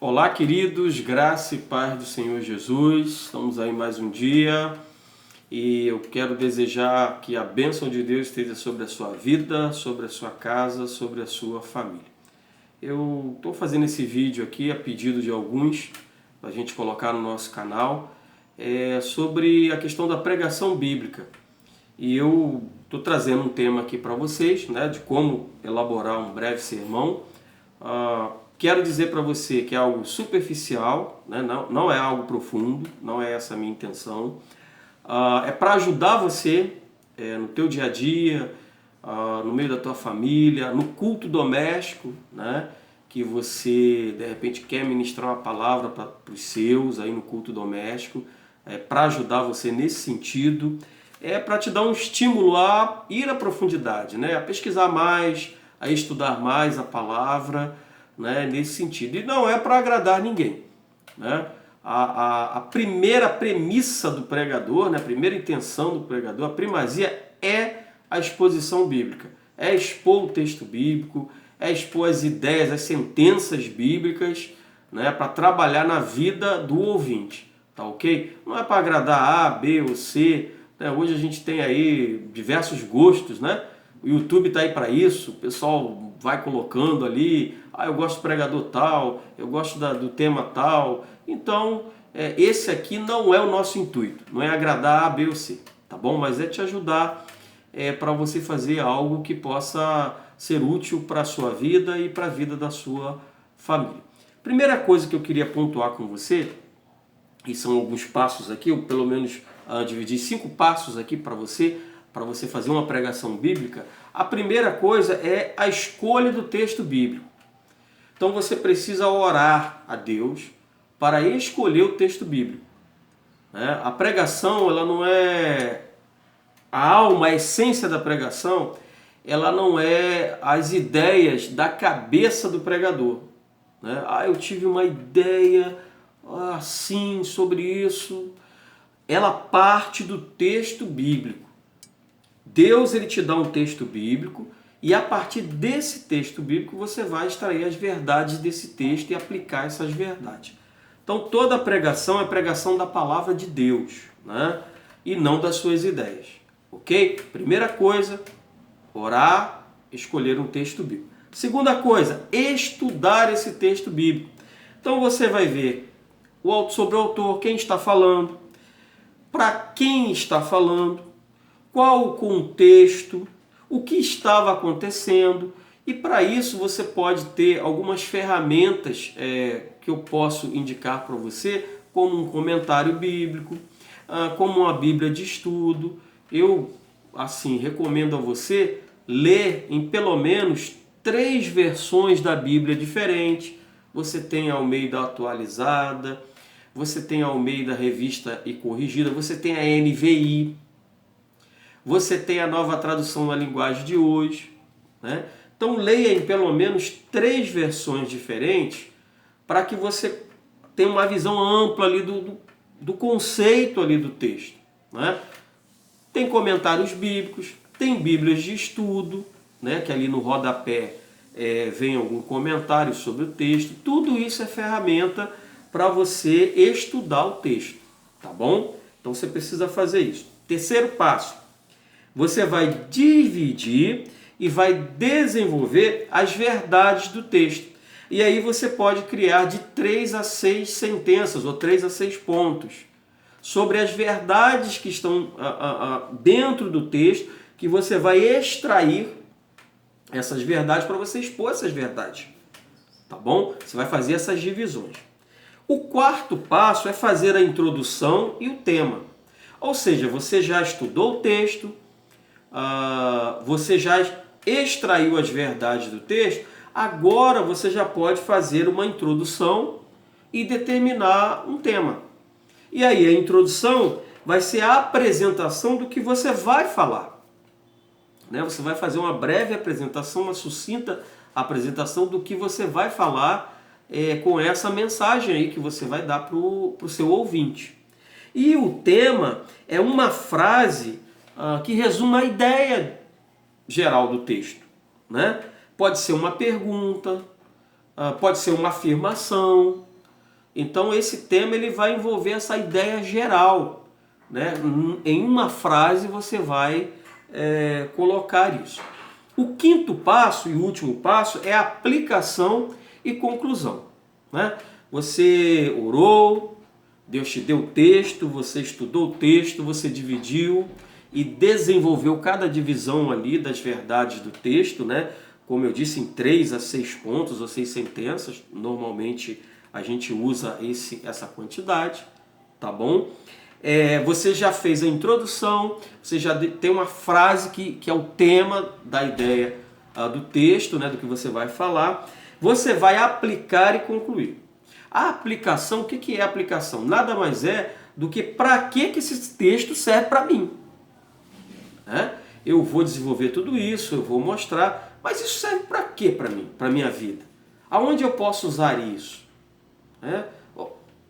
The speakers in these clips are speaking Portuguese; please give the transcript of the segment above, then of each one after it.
Olá, queridos, graça e paz do Senhor Jesus. Estamos aí mais um dia e eu quero desejar que a bênção de Deus esteja sobre a sua vida, sobre a sua casa, sobre a sua família. Eu estou fazendo esse vídeo aqui a pedido de alguns, para a gente colocar no nosso canal, sobre a questão da pregação bíblica. E eu estou trazendo um tema aqui para vocês, né, de como elaborar um breve sermão. Quero dizer para você que é algo superficial, né? Não é algo profundo, não é essa a minha intenção. É para ajudar você no teu dia a dia, no meio da tua família, no culto doméstico, né? Que você de repente quer ministrar uma palavra para os seus aí no culto doméstico, para ajudar você nesse sentido, para te dar um estímulo a ir à profundidade, né? A pesquisar mais, a estudar mais a palavra, né, nesse sentido. E não é para agradar ninguém, né? A primeira premissa do pregador, né, a primeira intenção do pregador, a primazia é a exposição bíblica. É expor o texto bíblico, é expor as ideias, as sentenças bíblicas, né, para trabalhar na vida do ouvinte. Tá ok? Não é para agradar A, B ou C. Né? Hoje a gente tem aí diversos gostos, né? O YouTube está aí para isso, o pessoal vai colocando ali, eu gosto do pregador tal, eu gosto do tema tal. Então, esse aqui não é o nosso intuito, não é agradar A, B ou C, tá bom? Mas é te ajudar para você fazer algo que possa ser útil para a sua vida e para a vida da sua família. Primeira coisa que eu queria pontuar com você, e são alguns passos aqui, eu pelo menos dividi 5 passos aqui para você fazer uma pregação bíblica. A primeira coisa é a escolha do texto bíblico. Então você precisa orar a Deus para escolher o texto bíblico. A pregação, ela não é a alma, a essência da pregação, ela não é as ideias da cabeça do pregador. Eu tive uma ideia assim sobre isso. Ela parte do texto bíblico. Deus ele te dá um texto bíblico e a partir desse texto bíblico você vai extrair as verdades desse texto e aplicar essas verdades. Então toda pregação é pregação da palavra de Deus, né? E não das suas ideias. Ok? Primeira coisa, orar, escolher um texto bíblico. Segunda coisa, estudar esse texto bíblico. Então você vai ver sobre o autor, quem está falando, para quem está falando, qual o contexto, o que estava acontecendo, e para isso você pode ter algumas ferramentas que eu posso indicar para você, como um comentário bíblico, como uma Bíblia de estudo. Eu assim recomendo a você ler em pelo menos 3 versões da Bíblia diferentes. Você tem a Almeida atualizada, você tem a Almeida Revista e Corrigida, você tem a NVI, você tem a Nova Tradução na Linguagem de Hoje, né? Então leia em pelo menos 3 versões diferentes para que você tenha uma visão ampla ali do conceito ali do texto, né? Tem comentários bíblicos, tem bíblias de estudo, né? Que ali no rodapé vem algum comentário sobre o texto. Tudo isso é ferramenta para você estudar o texto, tá bom? Então você precisa fazer isso. Terceiro passo, você vai dividir e vai desenvolver as verdades do texto. E aí você pode criar de 3 a 6 sentenças ou 3 a 6 pontos sobre as verdades que estão dentro do texto, que você vai extrair essas verdades para você expor essas verdades. Tá bom? Você vai fazer essas divisões. O quarto passo é fazer a introdução e o tema. Ou seja, você já estudou o texto, você já extraiu as verdades do texto, agora você já pode fazer uma introdução e determinar um tema. E aí a introdução vai ser a apresentação do que você vai falar. Você vai fazer uma breve apresentação, uma sucinta apresentação do que você vai falar com essa mensagem aí que você vai dar para o seu ouvinte. E o tema é uma frase que resume a ideia geral do texto, né? Pode ser uma pergunta, pode ser uma afirmação, Então esse tema ele vai envolver essa ideia geral, né? Em uma frase você vai colocar isso. O quinto passo e último passo é aplicação e conclusão, né? Você orou, Deus te deu o texto, você estudou o texto, você dividiu e desenvolveu cada divisão ali das verdades do texto, né? Como eu disse, em 3 a 6 pontos ou 6 sentenças, normalmente a gente usa essa quantidade, tá bom? Você já fez a introdução, você já tem uma frase que é o tema da ideia do texto, né, do que você vai falar. Você vai aplicar e concluir. A aplicação, o que é aplicação? Nada mais é do que para que esse texto serve para mim. Né? Eu vou desenvolver tudo isso, eu vou mostrar, mas isso serve para quê para mim, para a minha vida? Aonde eu posso usar isso?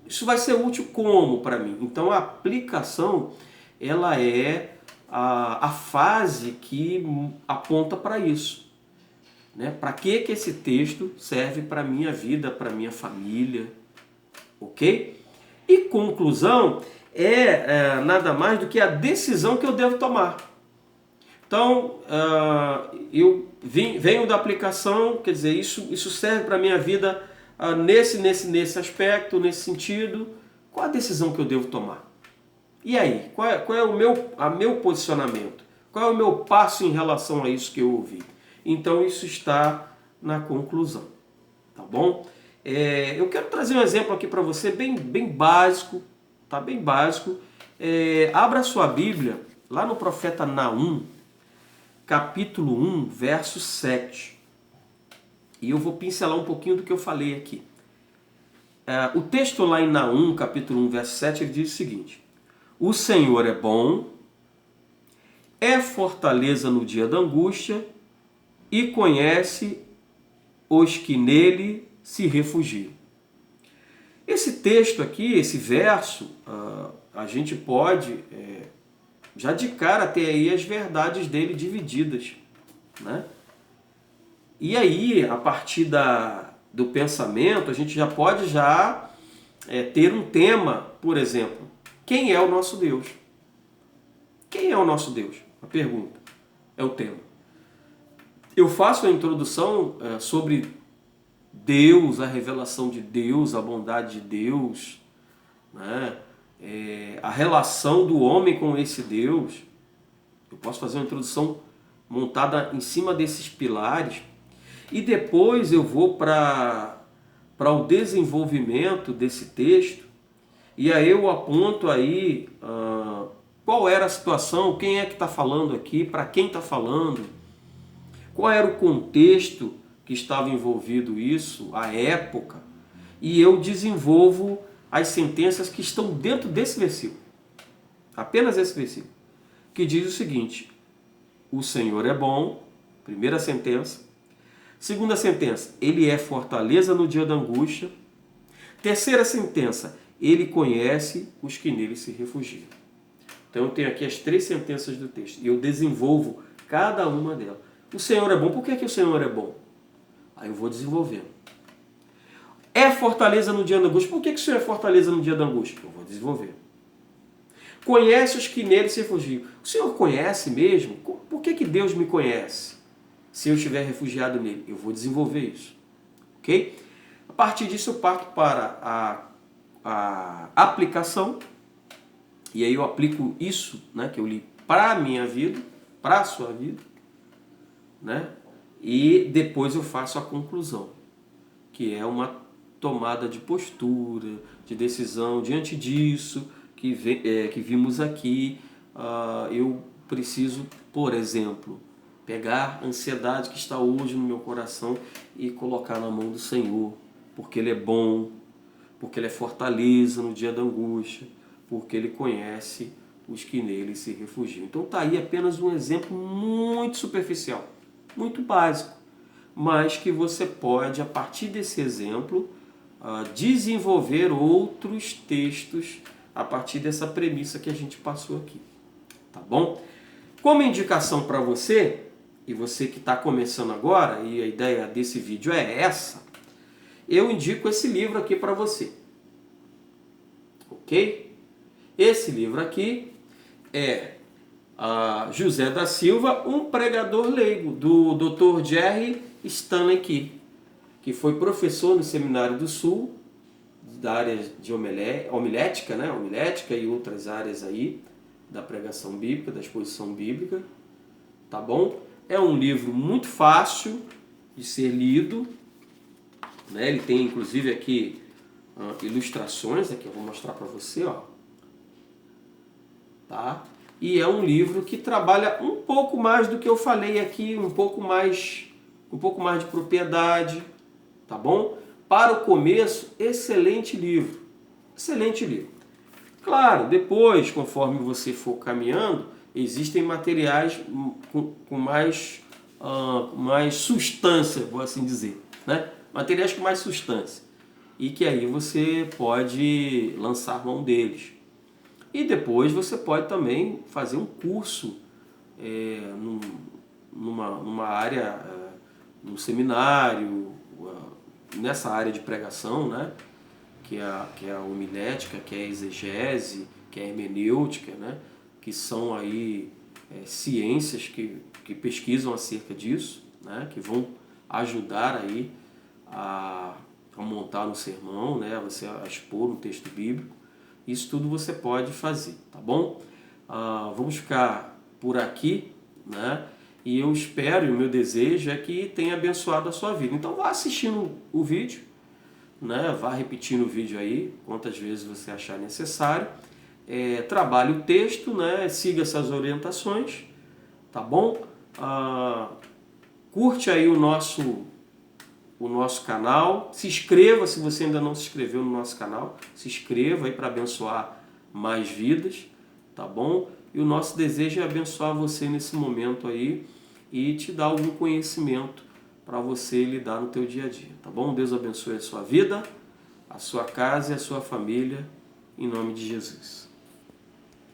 Isso vai ser útil como para mim? Então a aplicação ela é a fase que aponta para isso. Né? Para que esse texto serve para a minha vida, para a minha família, ok? E conclusão nada mais do que a decisão que eu devo tomar. Então, eu venho da aplicação, quer dizer, isso serve para a minha vida nesse aspecto, nesse sentido. Qual a decisão que eu devo tomar? E aí, qual é o meu posicionamento? Qual é o meu passo em relação a isso que eu ouvi? Então isso está na conclusão, tá bom? Eu quero trazer um exemplo aqui para você bem básico, tá? Bem básico. Abra sua Bíblia lá no profeta Naum, capítulo 1, verso 7. E eu vou pincelar um pouquinho do que eu falei aqui. O texto lá em Naum, capítulo 1, verso 7, ele diz o seguinte: o Senhor é bom, é fortaleza no dia da angústia e conhece os que nele se refugiam. Esse texto aqui, esse verso, a gente pode já de cara ter aí as verdades dele divididas, né? E aí, a partir do pensamento, a gente já pode ter um tema, por exemplo, quem é o nosso Deus? Quem é o nosso Deus? A pergunta é o tema. Eu faço a introdução sobre Deus, a revelação de Deus, a bondade de Deus, né? A relação do homem com esse Deus. Eu posso fazer uma introdução montada em cima desses pilares e depois eu vou para o desenvolvimento desse texto e aí eu aponto aí qual era a situação, quem é que está falando aqui, para quem está falando, qual era o contexto que estava envolvido isso, a época, e eu desenvolvo as sentenças que estão dentro desse versículo, apenas esse versículo, que diz o seguinte: o Senhor é bom, primeira sentença. Segunda sentença, ele é fortaleza no dia da angústia. Terceira sentença, ele conhece os que nele se refugiam. Então eu tenho aqui as 3 sentenças do texto e eu desenvolvo cada uma delas. O Senhor é bom. Por que o Senhor é bom? Aí eu vou desenvolvendo. É fortaleza no dia da angústia. Por que o Senhor é fortaleza no dia da angústia? Eu vou desenvolver. Conhece os que nele se refugiam. O Senhor conhece mesmo? Por que Deus me conhece? Se eu estiver refugiado nele, eu vou desenvolver isso. Ok? A partir disso eu parto para a aplicação. E aí eu aplico isso, né, que eu li para a minha vida, para a sua vida, né? E depois eu faço a conclusão, que é uma tomada de postura, de decisão. Diante disso que vimos aqui, eu preciso, por exemplo, pegar a ansiedade que está hoje no meu coração e colocar na mão do Senhor, porque Ele é bom, porque Ele é fortaleza no dia da angústia, porque Ele conhece os que nele se refugiam. Então está aí apenas um exemplo muito superficial, muito básico, mas que você pode, a partir desse exemplo, desenvolver outros textos a partir dessa premissa que a gente passou aqui. Tá bom? Como indicação para você, e você que está começando agora, e a ideia desse vídeo é essa, eu indico esse livro aqui para você. ok? Esse livro aqui é José da Silva, um pregador leigo, do Dr. Jerry Stanley Key, que foi professor no Seminário do Sul, da área de homilética, né? Homilética e outras áreas aí, da pregação bíblica, da exposição bíblica, tá bom? É um livro muito fácil de ser lido, né? Ele tem inclusive aqui ilustrações, aqui eu vou mostrar para você, ó. Tá? E é um livro que trabalha um pouco mais do que eu falei aqui, um pouco mais de propriedade, tá bom? Para o começo, excelente livro, excelente livro. Claro, depois, conforme você for caminhando, existem materiais com mais substância, vou assim dizer, né? Materiais com mais substância, e que aí você pode lançar mão deles. E depois você pode também fazer um curso numa área, num seminário, nessa área de pregação, né? Que é a homilética, que é a exegese, que é a hermenêutica, né? Que são aí ciências que pesquisam acerca disso, né? Que vão ajudar aí a montar um sermão, né? Você a expor um texto bíblico. Isso tudo você pode fazer, tá bom? Vamos ficar por aqui, né? E eu espero, e o meu desejo é que tenha abençoado a sua vida. Então vá assistindo o vídeo, né? Vá repetindo o vídeo aí, quantas vezes você achar necessário. Trabalhe o texto, né? Siga essas orientações, tá bom? Curte aí o nosso canal, se inscreva se você ainda não se inscreveu no nosso canal, se inscreva aí para abençoar mais vidas, tá bom? E o nosso desejo é abençoar você nesse momento aí e te dar algum conhecimento para você lidar no teu dia a dia, tá bom? Deus abençoe a sua vida, a sua casa e a sua família, em nome de Jesus.